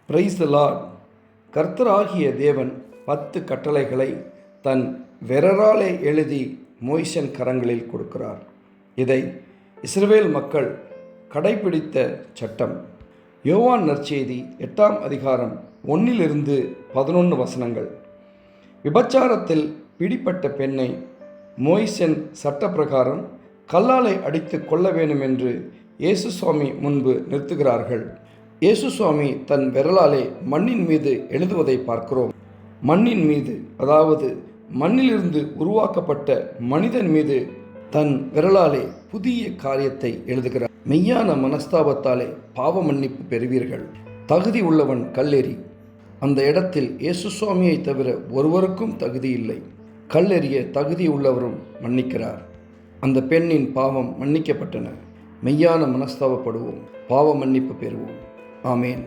Praise the Lord. கர்த்தராகிய தேவன் 10 கட்டளைகளை தன் விரலாலே எழுதி மோய்சன் கரங்களில் கொடுக்கிறார். இதை இஸ்ரவேல் மக்கள் கடைபிடித்த சட்டம். யோவான் நற்செய்தி 8ஆம் அதிகாரம் 1-11 வசனங்கள். விபச்சாரத்தில் பிடிப்பட்ட பெண்ணை மோய்சன் சட்டப்பிரகாரம் கல்லாலை அடித்து கொள்ள வேண்டும் என்று இயேசு சுவாமி முன்பு நிறுத்துகிறார்கள். இயேசு சுவாமி தன் விரலாலே மண்ணின் மீது எழுதுவதை பார்க்கிறோம். மண்ணின் மீது, அதாவது மண்ணிலிருந்து உருவாக்கப்பட்ட மனிதன் மீது தன் விரலாலே புதிய காரியத்தை எழுதுகிறார். மெய்யான மனஸ்தாபத்தாலே பாவ மன்னிப்பு பெறுவீர்கள். தகுதி உள்ளவன் கல்லெறி. அந்த இடத்தில் இயேசு சுவாமியை தவிர ஒருவருக்கும் தகுதி இல்லை. கல்லெறிய தகுதி உள்ளவரும் மன்னிக்கிறார். அந்த பெண்ணின் பாவம் மன்னிக்கப்பட்டன. மெய்யான மனஸ்தாபப்படுவோம், பாவ மன்னிப்பு பெறுவோம். ஆமேன்.